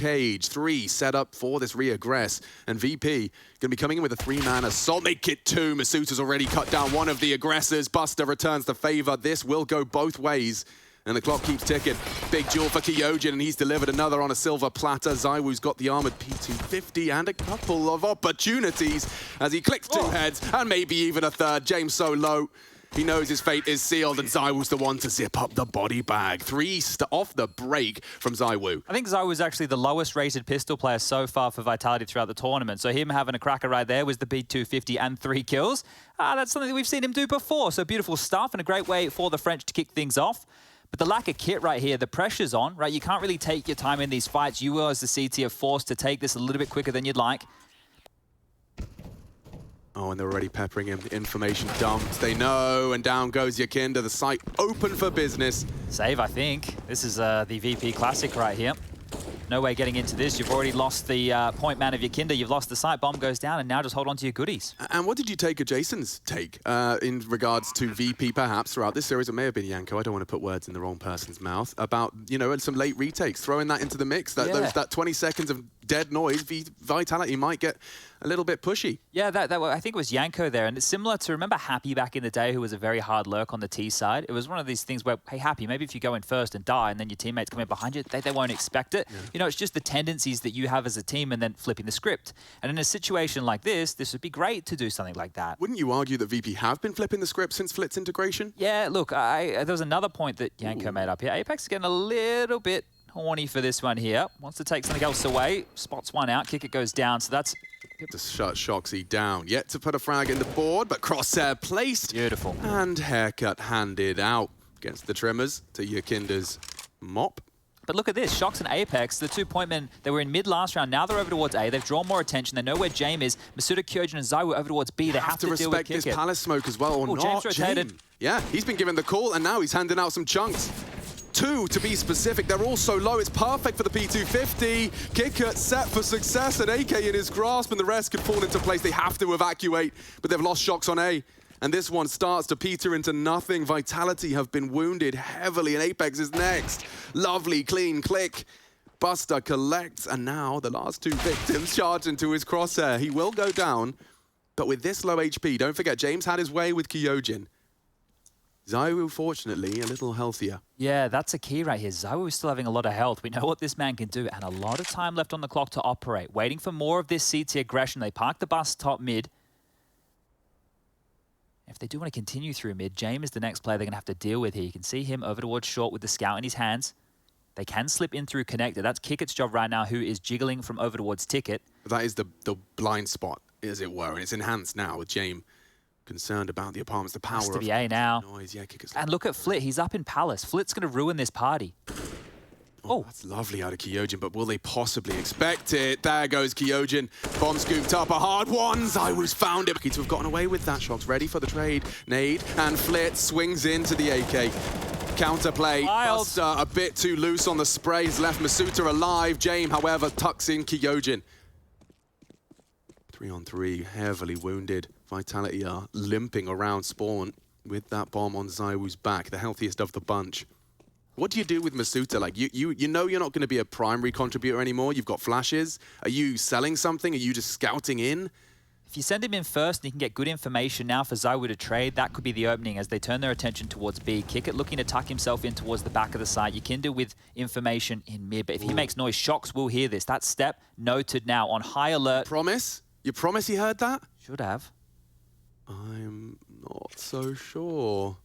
Cage 3 set up for this reaggress, and VP going to be coming in with a 3-man assault. Make it 2. Masuta's already cut down one of the aggressors. Buster returns the favor. This will go both ways, and the clock keeps ticking. Big duel for Kyojin, and he's delivered another on a silver platter. Zywoo's got the armored P250 and a couple of opportunities as he clicks 2 heads, and maybe even a third. James so low. He knows his fate is sealed, and Zywoo's the one to zip up the body bag. 3 off the break from Zywoo. I think Zywoo's actually the lowest rated pistol player so far for Vitality throughout the tournament. So him having a cracker right there was the B250 and 3 kills. That's something that we've seen him do before. So beautiful stuff and a great way for the French to kick things off. But the lack of kit right here, the pressure's on, right? You can't really take your time in these fights. You as the CT are forced to take this a little bit quicker than you'd like. Oh, and they're already peppering him. Information dumps. They know, and down goes Yakinda. The site open for business. Save, I think. This is the VP Classic right here. No way getting into this. You've already lost the point man of Yakinda. You've lost the site. Bomb goes down, and now just hold on to your goodies. And what did you take of Jason's take in regards to VP, perhaps, throughout this series? It may have been Yanko. I don't want to put words in the wrong person's mouth. About, you know, some late retakes. Throwing that into the mix. That 20 seconds of dead noise. Vitality might get a little bit pushy. Yeah, I think it was Yanko there. And it's similar to, remember Happy back in the day, who was a very hard lurk on the T side? It was one of these things where, hey, Happy, maybe if you go in first and die, and then your teammates come in behind you, they won't expect it. Yeah. You know, it's just the tendencies that you have as a team and then flipping the script. And in a situation like this would be great to do something like that. Wouldn't you argue that VP have been flipping the script since Flit's integration? Yeah, look, there was another point that Yanko made up here. Apex is getting a little bit horny for this one here. Wants to take something else away. Spots one out. Kick it goes down. So that's... To shut Shoxy down. Yet to put a frag in the board, but crosshair placed. Beautiful. And haircut handed out against the Tremors to Yakinda's mop. But look at this. Shox and Apex, the 2 point men, they were in mid last round. Now they're over towards A. They've drawn more attention. They know where James is. Masuta, Kyojin, and Zywoo over towards B. They have to deal with respect this palace smoke as well, or not. James rotated. Yeah, he's been given the call, and now he's handing out some chunks. 2 to be specific. They're all so low. It's perfect for the P250. Kicker set for success, and AK in his grasp, and the rest could fall into place. They have to evacuate, but they've lost Shox on A. And this one starts to peter into nothing. Vitality have been wounded heavily, and Apex is next. Lovely, clean click. Buster collects, and now the last 2 victims charge into his crosshair. He will go down, but with this low HP, don't forget, James had his way with Kyojin. Zywoo, fortunately, a little healthier. Yeah, that's a key right here. Zywoo is still having a lot of health. We know what this man can do, and a lot of time left on the clock to operate. Waiting for more of this CT aggression. They park the bus top mid. If they do want to continue through mid, James is the next player they're going to have to deal with here. You can see him over towards short with the scout in his hands. They can slip in through connector. That's Kicket's job right now, who is jiggling from over towards Ticket. That is the blind spot, as it were, and it's enhanced now with James concerned about the apartments, the power has to of be A now. Noise. Yeah, and look at Flit. He's up in Palace. Flit's going to ruin this party. Oh, that's lovely out of Kyojin, but will they possibly expect it? There goes Kyojin. Bomb scooped up, a hard one. Zywoo's found it. Lucky to have gotten away with that. Shox ready for the trade. Nade, and Flit swings into the AK. Counterplay. Buster a bit too loose on the spray. He's left Masuta alive. James, however, tucks in Kyojin. 3-on-3, heavily wounded. Vitality are limping around spawn with that bomb on Zywoo's back, the healthiest of the bunch. What do you do with Masuta? Like, you know you're not going to be a primary contributor anymore. You've got flashes. Are you selling something? Are you just scouting in? If you send him in first and you can get good information now for Zywoo to trade, that could be the opening as they turn their attention towards B. Kickett looking to tuck himself in towards the back of the site. Yakinda with information in mid, but if he makes noise, Shox will hear this. That step noted now on high alert. Promise? You promise he heard that? Should have. I'm not so sure.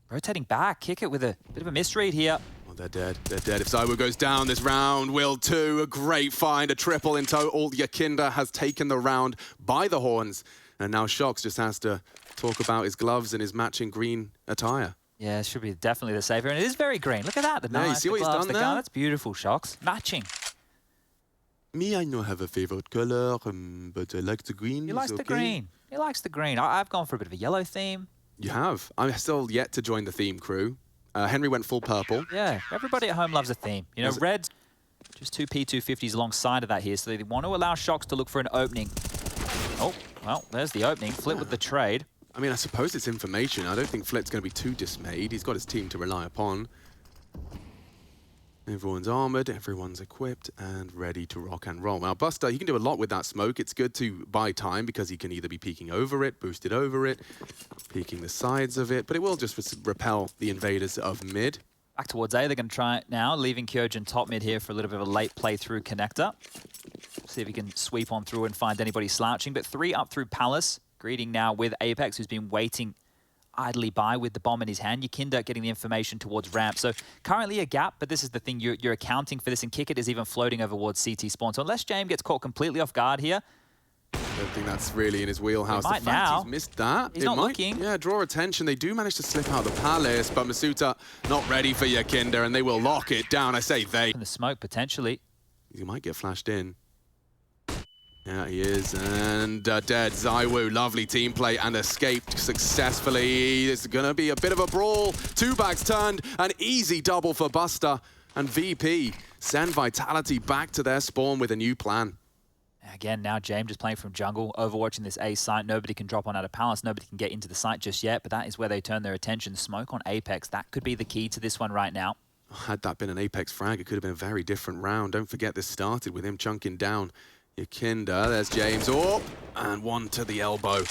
Rotating back, Kickett with a bit of a misread here. Oh, they're dead. They're dead. If Zywoo goes down this round, will 2. A great find, a triple in total. Yakinda has taken the round by the horns. And now Shox just has to talk about his gloves and his matching green attire. Yeah, it should be definitely the savior. And it is very green. Look at that. The knife, you see the what gloves, he's done the there? gun. That's beautiful, Shox. Matching. Me, I don't have a favorite color, but I like the green. He likes the green. He likes the green. I've gone for a bit of a yellow theme. You have? I'm still yet to join the theme crew. Henry went full purple. Yeah, everybody at home loves a theme. You know, red's just 2 P250s alongside of that here, so they want to allow Shox to look for an opening. Oh, well, there's the opening. Flip with the trade. I mean, I suppose it's information. I don't think Flip's going to be too dismayed. He's got his team to rely upon. Everyone's armored, everyone's equipped and ready to rock and roll. Now, Buster, he can do a lot with that smoke. It's good to buy time because he can either be peeking over it, boosted over it, peeking the sides of it, but it will just repel the invaders of mid. Back towards A, they're going to try it now, leaving Kyojin top mid here for a little bit of a late playthrough connector. See if he can sweep on through and find anybody slouching, but 3 up through Palace, greeting now with Apex, who's been waiting idly by with the bomb in his hand. YEKINDA getting the information towards ramp. So currently a gap, but this is the thing, you're accounting for this, and Kick It is even floating over towards CT spawn. So unless James gets caught completely off guard here, I don't think that's really in his wheelhouse. The fact he's missed that. He's not looking. Yeah, draw attention. They do manage to slip out the Palace, but Masuta not ready for YEKINDA, and they will lock it down. I say they. In the smoke, potentially. He might get flashed in. Yeah, he is, and dead. ZywOo, lovely team play and escaped successfully. It's gonna be a bit of a brawl. 2 backs turned, an easy double for Buster, and VP send Vitality back to their spawn with a new plan. Again, now James just playing from jungle, overwatching this A site. Nobody can drop on out of Palace. Nobody can get into the site just yet, but that is where they turn their attention. Smoke on Apex. That could be the key to this one right now. Had that been an Apex frag, it could have been a very different round. Don't forget this started with him chunking down YEKINDA. There's James. Oh, and one to the elbow.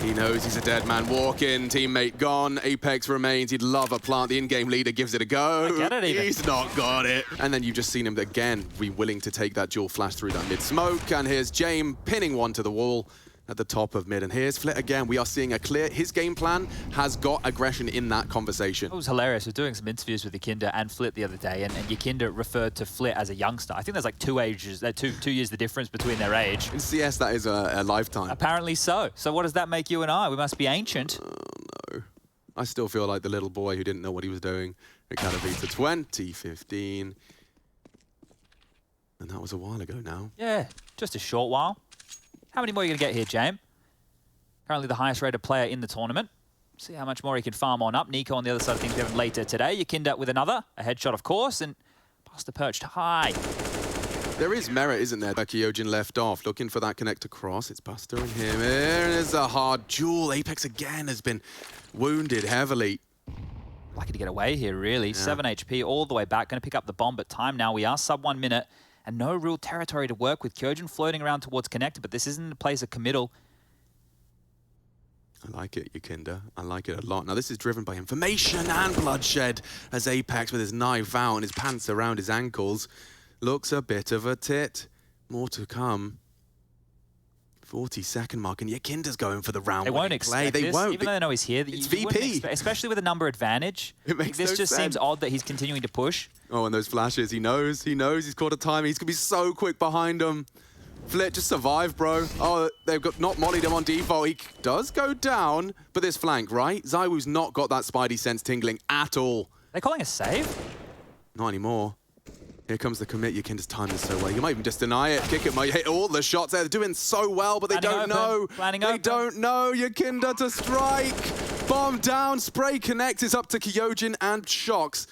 He knows he's a dead man walking. Teammate gone. Apex remains. He'd love a plant. The in-game leader gives it a go. I get it even. He's not got it. And then you've just seen him again be willing to take that dual flash through that mid-smoke. And here's James pinning one to the wall at the top of mid. And here's Flit again. We are seeing a clear... His game plan has got aggression in that conversation. It was hilarious. I was doing some interviews with YEKINDA and Flit the other day, and YEKINDA referred to Flit as a youngster. I think there's like 2 ages, 2 years the difference between their age. In CS, that is a lifetime. Apparently so. So what does that make you and I? We must be ancient. No. I still feel like the little boy who didn't know what he was doing. Katowice 2015. And that was a while ago now. Yeah, just a short while. How many more are you going to get here, James? Currently the highest rated player in the tournament. See how much more he can farm on up. Nico on the other side of things we have later today. YEKINDA with another. A headshot, of course, and Buster perched high. There is merit, isn't there? Kyojin left off, looking for that connect across. It's Buster and him. There's a hard duel. Apex again has been wounded heavily. Lucky to get away here, really. Yeah. 7 HP all the way back. Going to pick up the bomb, but time now. We are sub 1 minute. And no real territory to work with. Kyojin floating around towards connector, but this isn't a place of committal. I like it, YEKINDA. I like it a lot. Now, this is driven by information and bloodshed as Apex with his knife out and his pants around his ankles looks a bit of a tit. More to come. 40-second mark, and YEKINDA's going for the round. They won't expect this, won't. even though they know he's here. It's VP. Especially with a number advantage. It makes this no just sense. Seems odd that he's continuing to push. Oh, and those flashes, he knows he's caught a time. He's going to be so quick behind him. Flit, just survive, bro. Oh, they've got not mollied him on default. He does go down, but this flank, right? ZywOo's not got that spidey sense tingling at all. They're calling a save? Not anymore. Here comes the commit. YEKINDA's timing so well. You might even just deny it. Kick it might hit all the shots there. They're doing so well, but they don't know. They don't know. YEKINDA to strike. Bomb down. Spray connect is up to Kyojin and Shox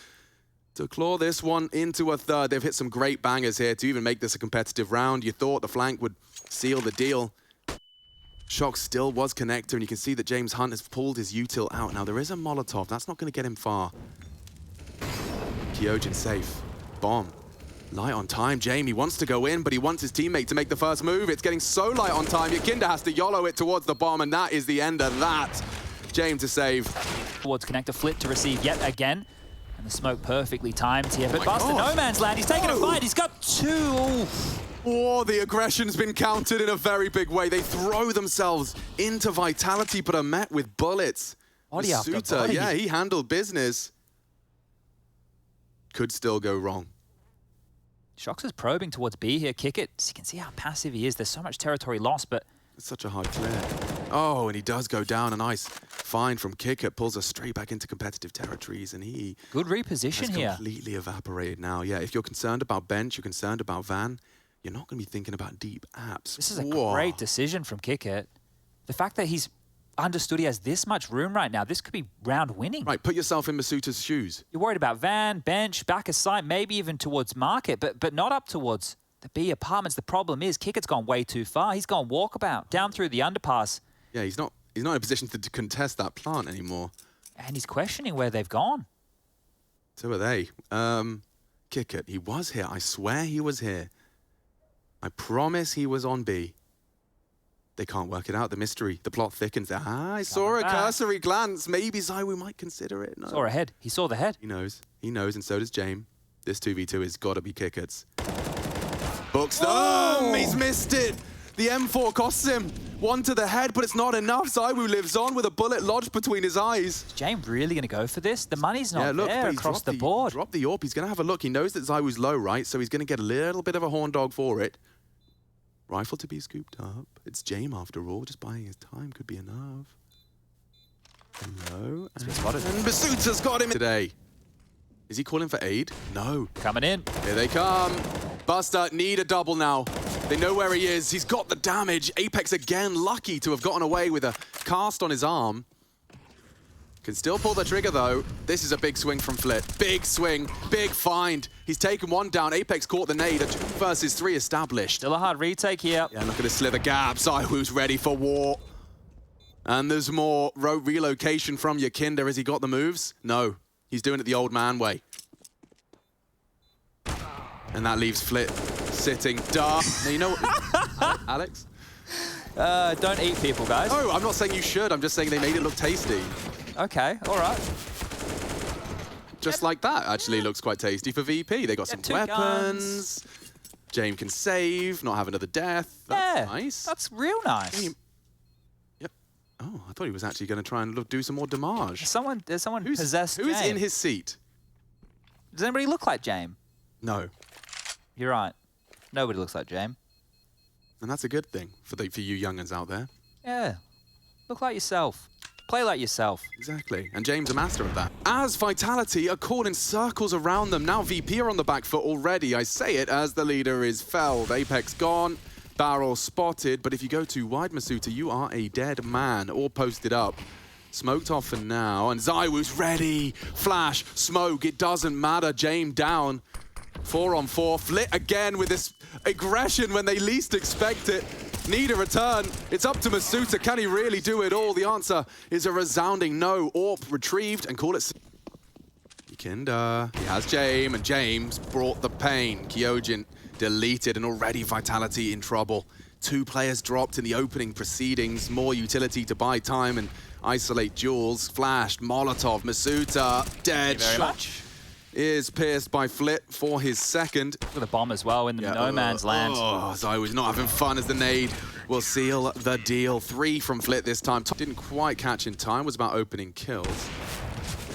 to claw this one into a third. They've hit some great bangers here to even make this a competitive round. You thought the flank would seal the deal. Shox still was connector, and you can see that James Hunt has pulled his util out. Now, there is a Molotov. That's not going to get him far. Kyojin safe. Bomb. Light on time. Jamie wants to go in, but he wants his teammate to make the first move. It's getting so light on time. YEKINDA has to YOLO it towards the bomb, and that is the end of that. James to save. Towards connector, Flit to receive yet again. And the smoke perfectly timed here. But Buster, no man's land. He's taking a fight. He's got 2. Oh, the aggression's been countered in a very big way. They throw themselves into Vitality, but are met with bullets. Body after body. Yeah, he handled business. Could still go wrong. Shox is probing towards B here. Kick it. So you can see how passive he is. There's so much territory lost, but... It's such a hard clear. Oh, and he does go down. A nice find from Kick It. Pulls us straight back into competitive territories, and he... Good reposition here. Completely evaporated now. Yeah, if you're concerned about bench, you're concerned about Van, you're not going to be thinking about deep apps. This is a great decision from Kick It. The fact that he's understood he has this much room right now, this could be round winning. Right, put yourself in Masuta's shoes. You're worried about Van, bench, back of site, maybe even towards market, but not up towards the B apartments. The problem is Kick It's gone way too far. He's gone walkabout, down through the underpass. Yeah, he's not in a position to contest that plant anymore. And he's questioning where they've gone. So are they. Kick it. He was here. I swear he was here. I promise he was on B. They can't work it out. The mystery, the plot thickens. Ah, I saw a cursory glance. Maybe ZywOo might consider it. No. Saw a head. He saw the head. He knows. He knows, and so does James. This 2v2 has got to be Kickert's. Books them. Oh! He's missed it. The M4 costs him. One to the head, but it's not enough. ZywOo lives on with a bullet lodged between his eyes. Is James really going to go for this? The money's not there across the board. Drop the AWP. He's going to have a look. He knows that ZywOo's low, right? So he's going to get a little bit of a horn dog for it. Rifle to be scooped up. It's James after all. Just buying his time could be enough. Hello. And Masuta's got him today. Is he calling for aid? No. Coming in. Here they come. Buster need a double now. They know where he is. He's got the damage. Apex again lucky to have gotten away with a cast on his arm. Can still pull the trigger though. This is a big swing from Flit. Big swing, big find. He's taken one down. Apex caught the nade. A 2 versus 3 established. Still a hard retake here. Yeah, look at the slither gap. ZywOo's ready for war. And there's more relocation from Yakinda. Has he got the moves? No. He's doing it the old man way. And that leaves Flit sitting dark. Now, you know what? Alex? Don't eat people, guys. No, I'm not saying you should. I'm just saying they made it look tasty. Okay, all right. Just like that, actually looks quite tasty for VP. They got some weapons. James can save, not have another death. That's nice. That's real nice. Yep. Oh, I thought he was actually going to try and do some more damage. There's someone possessed Who's James. in his seat? Does anybody look like James? No. You're right. Nobody looks like James. And that's a good thing for you young'uns out there. Yeah. Look like yourself. Play like yourself. Exactly. And James a master of that. As Vitality are caught in circles around them. Now VP are on the back foot already. I say it as the leader is felled. Apex gone. Barrel spotted. But if you go too wide, Masuta, you are a dead man. All posted up. Smoked off for now. And ZywOo's ready. Flash. Smoke. It doesn't matter. James down. 4 on 4. Flit again with this aggression when they least expect it. Need a return. It's up to Masuta. Can he really do it all? The answer is a resounding no. AWP retrieved and call it. Yakinda. He has James, and James brought the pain. Kyojin deleted, and already Vitality in trouble. 2 players dropped in the opening proceedings. More utility to buy time and isolate duels. Flashed. Molotov. Masuta dead. Thank you very much. Is pierced by Flit for his second. Look at the bomb as well in the no man's land. Oh, ZywOo's not having fun as the nade will seal the deal. 3 from Flit this time. Didn't quite catch in time, was about opening kills.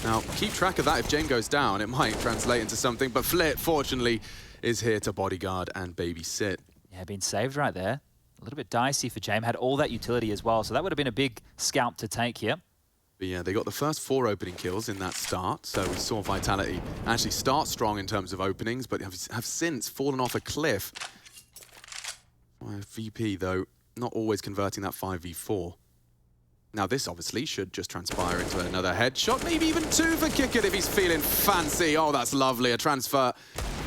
Now, keep track of that. If James goes down, it might translate into something, but Flit, fortunately, is here to bodyguard and babysit. Yeah, been saved right there. A little bit dicey for James. Had all that utility as well, so that would have been a big scalp to take here. But yeah, they got the first 4 opening kills in that start, so we saw Vitality actually start strong in terms of openings, but have since fallen off a cliff. VP, though, not always converting that 5v4. Now, this obviously should just transpire into another headshot, maybe even 2 for Kickert if he's feeling fancy. Oh, that's lovely. A transfer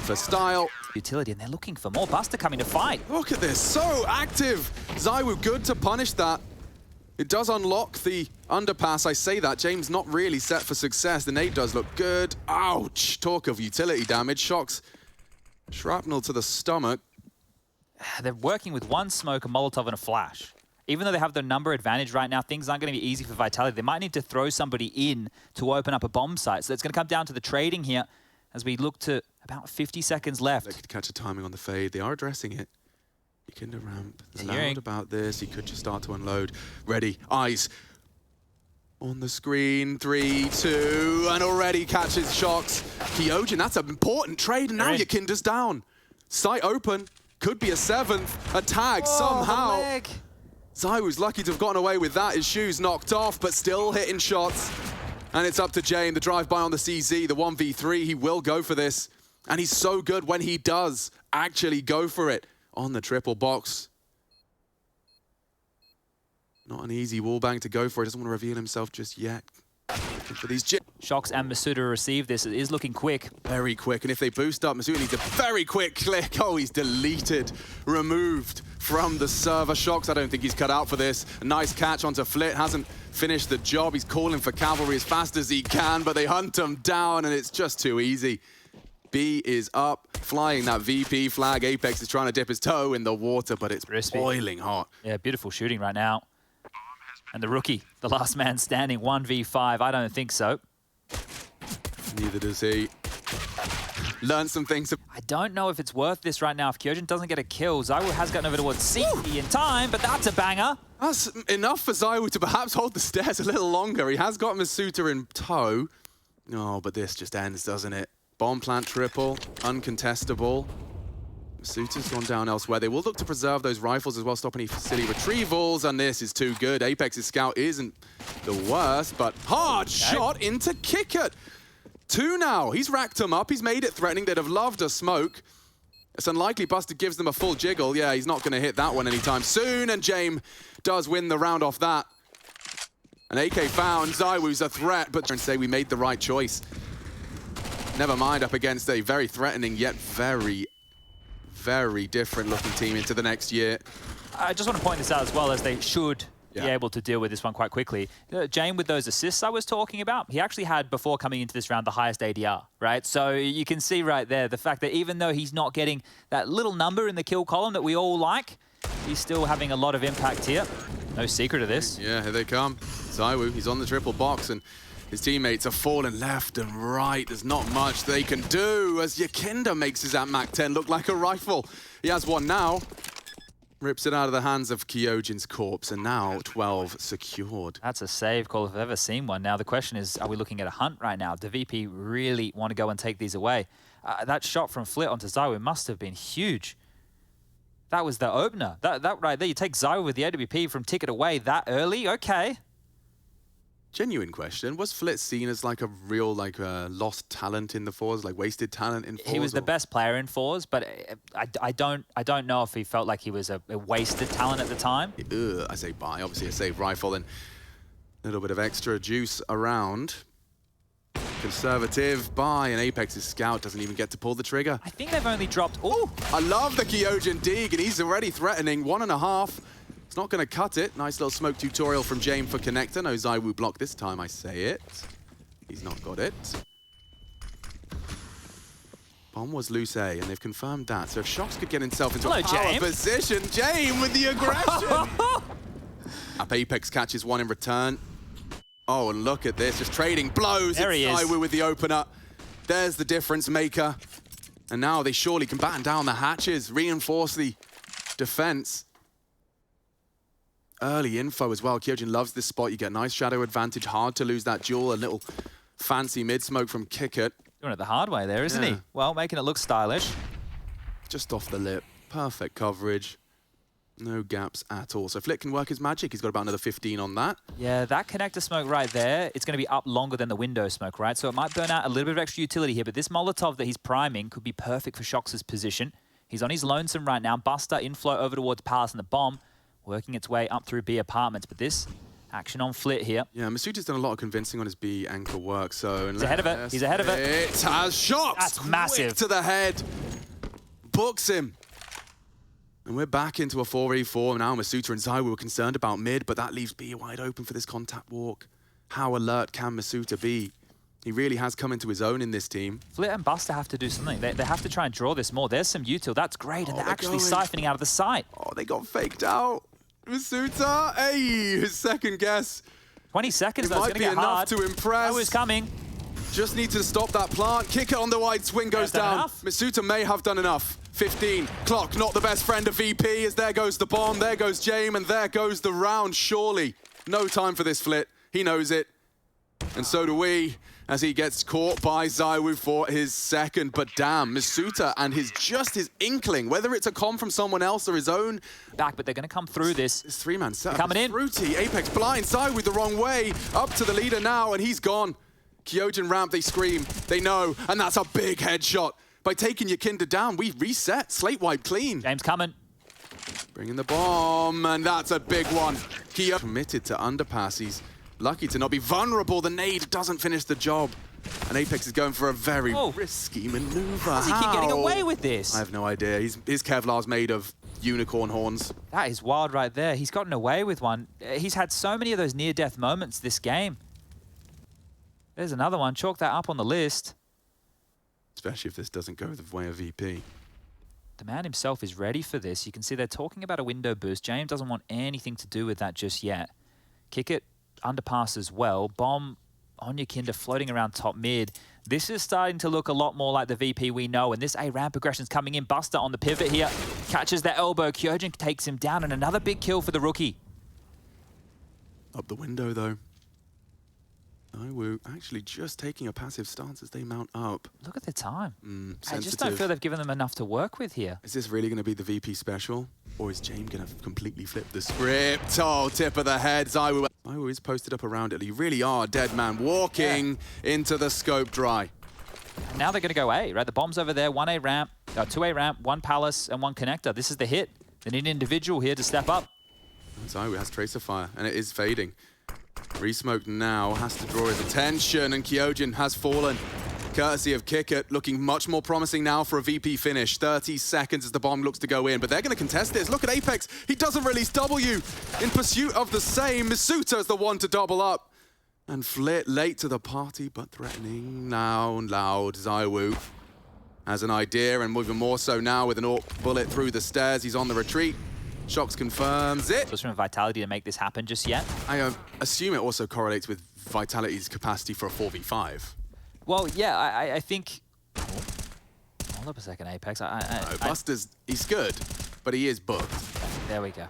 for style. Utility, and they're looking for more. Buster coming to fight. Look at this, so active. ZywOo good to punish that. It does unlock the underpass, I say that. James not really set for success. The nade does look good. Ouch! Talk of utility damage. Shocks. Shrapnel to the stomach. They're working with 1 smoke, a Molotov, and a flash. Even though they have the number advantage right now, things aren't going to be easy for Vitality. They might need to throw somebody in to open up a bomb site. So it's going to come down to the trading here as we look to about 50 seconds left. They could catch a timing on the fade. They are addressing it. Yakinda ramp. Loud about this. He could just start to unload. Ready. Eyes on the screen. 3, 2, and already catches Shocks. Kyojin, that's an important trade. And now Yakinda's down. Sight open. Could be a 7th. A tag somehow. ZywOo's lucky to have gotten away with that. His shoes knocked off, but still hitting shots. And it's up to James. The drive-by on the CZ. The 1v3. He will go for this. And he's so good when he does actually go for it. On the triple box. Not an easy wallbang to go for. He doesn't want to reveal himself just yet. For these Shox and Masuda receive this. It is looking quick. very quick, and if they boost up, Masuda needs a very quick click. Oh, he's deleted, removed from the server. Shox, I don't think he's cut out for this. A nice catch onto Flit, hasn't finished the job. He's calling for cavalry as fast as he can, but they hunt him down, and it's just too easy. B is up, flying that VP flag. Apex is trying to dip his toe in the water, but it's boiling hot. Yeah, beautiful shooting right now. And the rookie, the last man standing, 1v5. I don't think so. Neither does he. Learn some things. I don't know if it's worth this right now. If Kyojin doesn't get a kill, ZywOo has gotten over towards C in time, but that's a banger. That's enough for ZywOo to perhaps hold the stairs a little longer. He has got Masuda in tow. No, but this just ends, doesn't it? Bomb plant triple, uncontestable. Masuda's gone down elsewhere. They will look to preserve those rifles as well, stop any silly retrievals, and this is too good. Apex's scout isn't the worst, but hard shot into Kickert. 2 now. He's racked them up. He's made it threatening. They'd have loved a smoke. It's unlikely Buster gives them a full jiggle. Yeah, he's not going to hit that one anytime soon, and James does win the round off that. And AK found. ZywOo's a threat, but say we made the right choice. Never mind up against a very threatening yet very, very different looking team into the next year. I just want to point this out as well, as they should be able to deal with this one quite quickly. James, with those assists I was talking about, he actually had, before coming into this round, the highest ADR, right? So you can see right there the fact that even though he's not getting that little number in the kill column that we all like, he's still having a lot of impact here. No secret to this. Yeah, here they come. ZywOo, he's on the triple box, and his teammates are falling left and right. There's not much they can do as Yakinda makes his Mac 10 look like a rifle. He has one now. Rips it out of the hands of Kyojin's corpse, and now 12 secured. That's a save call if I've ever seen one. Now the question is, are we looking at a hunt right now? Do VP really want to go and take these away? That shot from Flit onto ZywOo must have been huge. That was the opener. That right there, you take ZywOo with the AWP from ticket away that early, okay. Genuine question. Was Flit seen as like a real, lost talent in the fours, like wasted talent in fours? He was the best player in fours, but I don't know if he felt like he was a wasted talent at the time. I say buy. Obviously a saved rifle and a little bit of extra juice around. Conservative buy, and Apex's scout doesn't even get to pull the trigger. I think they've only dropped... Ooh! I love the Kyojin dig, and he's already threatening. 1.5. It's not going to cut it. Nice little smoke tutorial from James for Connector. No ZywOo block this time, I say it. He's not got it. Bomb was loose A, and they've confirmed that. So if Shox could get himself into a power position, James with the aggression! Up Apex catches one in return. Oh, and look at this, just trading blows. There he is. ZywOo with the opener. There's the difference maker. And now they surely can batten down the hatches, reinforce the defense. Early info as well. Kyojin loves this spot. You get nice shadow advantage. Hard to lose that duel. A little fancy mid-smoke from Kickert. Doing it the hard way there, isn't he? Well, making it look stylish. Just off the lip. Perfect coverage. No gaps at all. So Flit can work his magic. He's got about another 15 on that. Yeah, that connector smoke right there, it's going to be up longer than the window smoke, right? So it might burn out a little bit of extra utility here, but this Molotov that he's priming could be perfect for Shox's position. He's on his lonesome right now. Buster inflow over towards Palace and the bomb, working its way up through B apartments. But this action on Flit here. Yeah, Masuda's done a lot of convincing on his B anchor work, so... He's ahead of it. He's ahead of it. It has Shox! That's massive. To the head. Books him. And we're back into a 4v4 now. Masuda and ZywOo were concerned about mid, but that leaves B wide open for this contact walk. How alert can Masuda be? He really has come into his own in this team. Flit and Buster have to do something. They have to try and draw this more. There's some util. That's great. And they're actually siphoning out of the site. Oh, they got faked out. Masuda, hey, his second guess. 20 seconds, though. It's going to get hard. To impress. ZywOo's coming. Just need to stop that plant. Kick it on the wide swing goes down. Masuda may have done enough. 15. Clock, not the best friend of VP, as there goes the bomb, there goes James, and there goes the round, surely. No time for this Flit. He knows it. And so do we, as he gets caught by ZywOo for his second. But damn, Masuda and his inkling, whether it's a comm from someone else or his own. Back, but they're going to come through this. This three-man setup. Coming in. Fruity, Apex blind, ZywOo the wrong way. Up to the leader now, and he's gone. Kyojin ramp, they scream, they know, and that's a big headshot. By taking Yakinda down, we reset, slate wipe clean. James coming. Bringing the bomb, and that's a big one. Kyo committed to underpass. He's lucky to not be vulnerable. The nade doesn't finish the job. And Apex is going for a very risky maneuver. How does he keep getting away with this? I have no idea. His Kevlar's made of unicorn horns. That is wild right there. He's gotten away with one. He's had so many of those near-death moments this game. There's another one. Chalk that up on the list. Especially if this doesn't go the way of VP. The man himself is ready for this. You can see they're talking about a window boost. James doesn't want anything to do with that just yet. Kick it, underpass as well. Bomb on your Kinder floating around top mid. This is starting to look a lot more like the VP we know, and this A-ramp progression's coming in. Buster on the pivot here. Catches the elbow. HIHGLIGHTS takes him down, and another big kill for the rookie. Up the window, though. Iwoo actually just taking a passive stance as they mount up. Look at the time. I Sensitive. just don't feel they've given them enough to work with here. Is this really going to be the VP special? Or is James going to completely flip the script? Oh, tip of the head. Iwoo is posted up around it. You really are a dead man walking into the scope dry. And now they're going to go A, right? The bomb's over there. 1A ramp, 2A ramp, 1 palace, and 1 connector. This is the hit. They need an individual here to step up. Iwoo has Tracer Fire, and it is fading. Resmoke now has to draw his attention, and HIHGLIGHTS has fallen. Courtesy of KickerT, looking much more promising now for a VP finish. 30 seconds as the bomb looks to go in, but they're going to contest this. Look at Apex. He doesn't release W. In pursuit of the same, Misuta is the one to double up. And Flit late to the party, but threatening now and loud. Iwoo has an idea, and even more so now with an AWP bullet through the stairs. He's on the retreat. Shox confirms it. Just from Vitality to make this happen just yet. I assume it also correlates with Vitality's capacity for a 4v5. Well, yeah, I think... Oh, hold up a second, Apex. No, Buster's, he's good, but he is booked. There we go.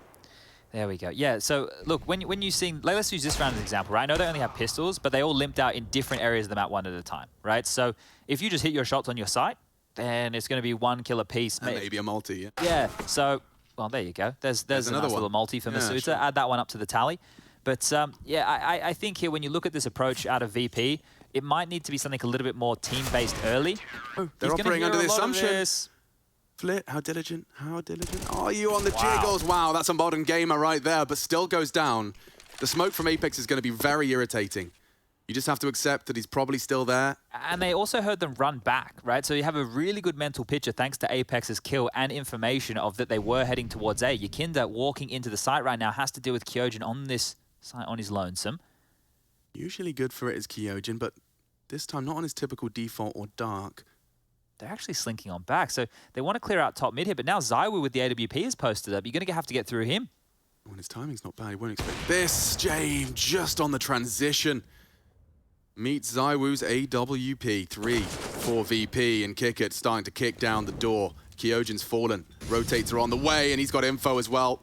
There we go. Yeah, so look, when you see... Let's use this round as an example, right? I know they only have pistols, but they all limped out in different areas of the map one at a time, right? So if you just hit your shots on your site, then it's going to be 1 kill a piece. And maybe a multi, yeah. Yeah, so... Well, there you go. There's a nice little multi for Misuta. Sure. Add that one up to the tally. But yeah, I think here when you look at this approach out of VP, it might need to be something a little bit more team-based early. Oh, they're operating under the assumption. Flit, how diligent are you on the jiggles? Wow, that's a modern gamer right there, but still goes down. The smoke from Apex is going to be very irritating. You just have to accept that he's probably still there. And they also heard them run back, right? So you have a really good mental picture thanks to Apex's kill and information of that they were heading towards A. Yakinda walking into the site right now has to deal with HIHGLIGHTS on this site on his lonesome. Usually good for it is HIHGLIGHTS, but this time not on his typical default or dark. They're actually slinking on back. So they want to clear out top mid here, but now Iwoo with the AWP is posted up. You're going to have to get through him. When his timing's not bad, he won't expect this. James just on the transition. Meets Iwoo's AWP, 3 for VP, and KickerT starting to kick down the door. HIHGLIGHTS fallen, rotates are on the way, and he's got info as well.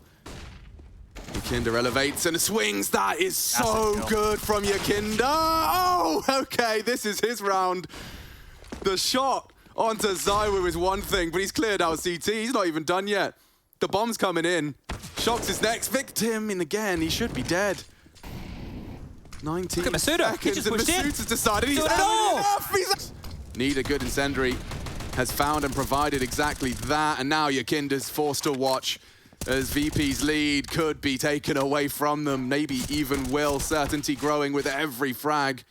Yakinda elevates and swings. That is so good from Yakinda. Oh, okay, this is his round. The shot onto Iwoo is one thing, but he's cleared out CT. He's not even done yet. The bomb's coming in. Shox is next victim, and again, he should be dead. 19 Look at Misuta. He just pushed in. Misuta's decided he's had enough. Need a good incendiary. Has found and provided exactly that. And now Yakinda's forced to watch as VP's lead could be taken away from them. Maybe even will. Certainty growing with every frag.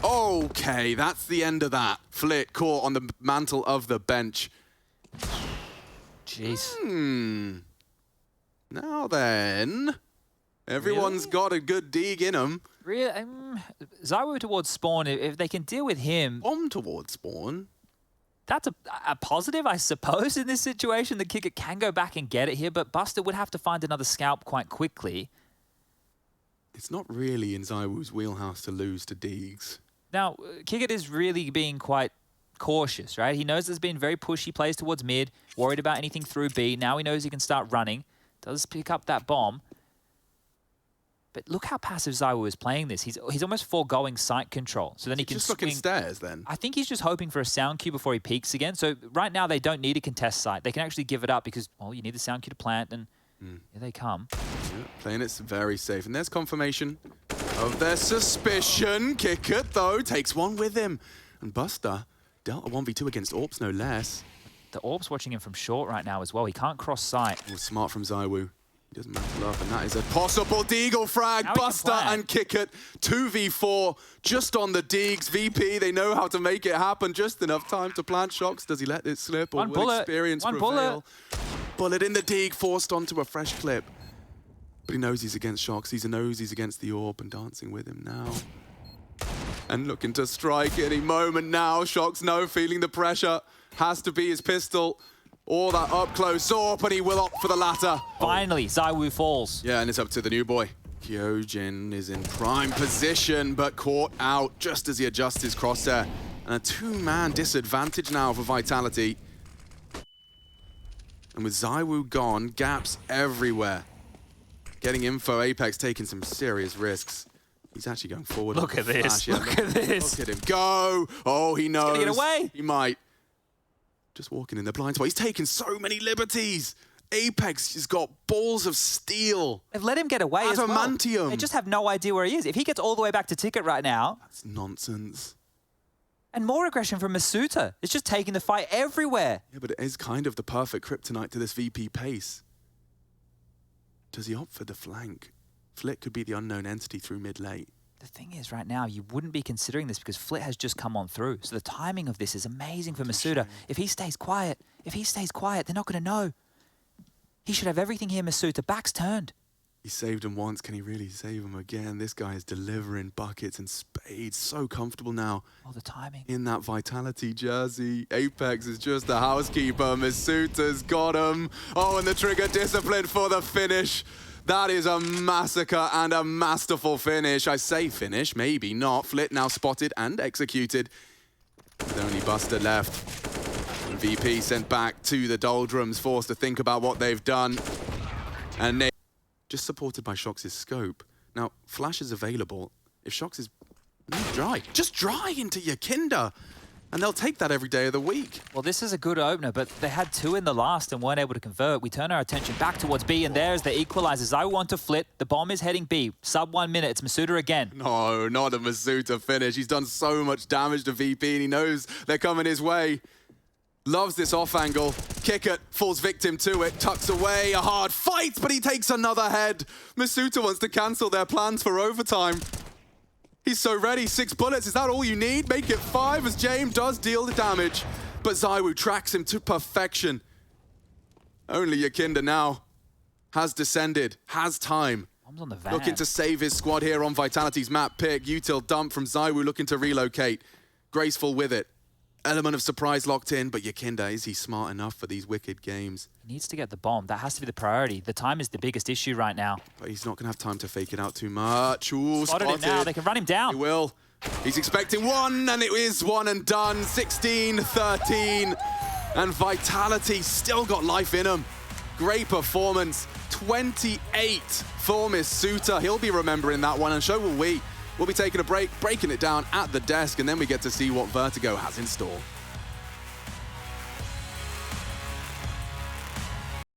Okay, that's the end of that. Flit caught on the mantle of the bench. Jeez. Now then... Everyone's got a good dig in them. Really? Iwoo towards spawn, if they can deal with him... Bomb towards spawn? That's a positive, I suppose, in this situation. The KickerT can go back and get it here, but Buster would have to find another scalp quite quickly. It's not really in Iwoo's wheelhouse to lose to Deegs. Now, KickerT is really being quite cautious, right? He knows there's been very pushy plays towards mid, worried about anything through B. Now he knows he can start running. Does pick up that bomb. But look how passive Iwoo is playing this. He's almost foregoing site control. So then he can just looking stairs then? I think he's just hoping for a sound cue before he peeks again. So right now they don't need a contest site. They can actually give it up because, well, you need the sound cue to plant and here they come. Yeah, playing it very safe. And there's confirmation of their suspicion. KickerT, though, takes one with him. And Buster dealt a 1v2 against AWPs, no less. The AWP's watching him from short right now as well. He can't cross site. Well, smart from Iwoo. He doesn't mantle up, and that is a possible Deagle frag. Buster and Kickert, 2v4, just on the Deags. VP, they know how to make it happen. Just enough time to plant Shox. Does he let it slip, or will experience prevail? Bullet in the Deag, forced onto a fresh clip. But he knows he's against Shox. He knows he's against the Orb, and dancing with him now. And looking to strike any moment now. Shox, no, feeling the pressure. Has to be his pistol. Or that up-close AWP, and he will opt for the latter. Finally, ZywOo falls. Yeah, and it's up to the new boy. Hyojin is in prime position, but caught out just as he adjusts his crosshair. And a two-man disadvantage now for Vitality. And with ZywOo gone, gaps everywhere. Getting info, Apex taking some serious risks. He's actually going forward. Look at this, Yeah, look at this. Look at him go. Oh, he knows. He's gonna get away. He might. Just walking in the blind spot. He's taken so many liberties. Apex has got balls of steel. They've let him get away as well. Adamantium. They just have no idea where he is. If he gets all the way back to Ticket right now... That's nonsense. And more aggression from Masuta. It's just taking the fight everywhere. Yeah, but it is kind of the perfect kryptonite to this VP pace. Does he opt for the flank? Flit could be the unknown entity through mid-late. The thing is, right now, you wouldn't be considering this because Flit has just come on through. So the timing of this is amazing for Masuta. If he stays quiet, they're not going to know. He should have everything here, Masuta. Back's turned. He saved him once. Can he really save him again? This guy is delivering buckets and spades. So comfortable now. Oh, the timing. In that Vitality jersey. Apex is just a housekeeper. Masuta's got him. Oh, and the trigger discipline for the finish. That is a massacre and a masterful finish. I say finish, maybe not. Flit now spotted and executed. With only Buster left. And VP sent back to the doldrums, forced to think about what they've done. And they just supported by Shox's scope. Now, Flash is available. If Shox is dry, just dry into your Kinder. And they'll take that every day of the week. Well, this is a good opener, but they had two in the last and weren't able to convert. We turn our attention back towards B, and there's the equalizers. I want to Flit. The bomb is heading B. Sub 1 minute. It's Masuta again. No, not a Masuta finish. He's done so much damage to VP, and he knows they're coming his way. Loves this off angle. Kickert falls victim to it. Tucks away. A hard fight, but he takes another head. Masuta wants to cancel their plans for overtime. He's so ready, 6 bullets, is that all you need? Make it 5 as James does deal the damage. But ZywOo tracks him to perfection. Only Yakinda now has descended, has time. Bomb's on the van. Looking to save his squad here on Vitality's map pick. Util dump from ZywOo looking to relocate. Graceful with it. Element of surprise locked in, but Yakinda, is he smart enough for these wicked games? He needs to get the bomb. That has to be the priority. The time is the biggest issue right now. But he's not going to have time to fake it out too much. Ooh, spotted him now. They can run him down. He will. He's expecting one, and it is one and done. 16-13. And Vitality still got life in him. Great performance. 28 for Masuta. He'll be remembering that one, and so will we. We'll be taking a break, breaking it down at the desk, and then we get to see what Vertigo has in store.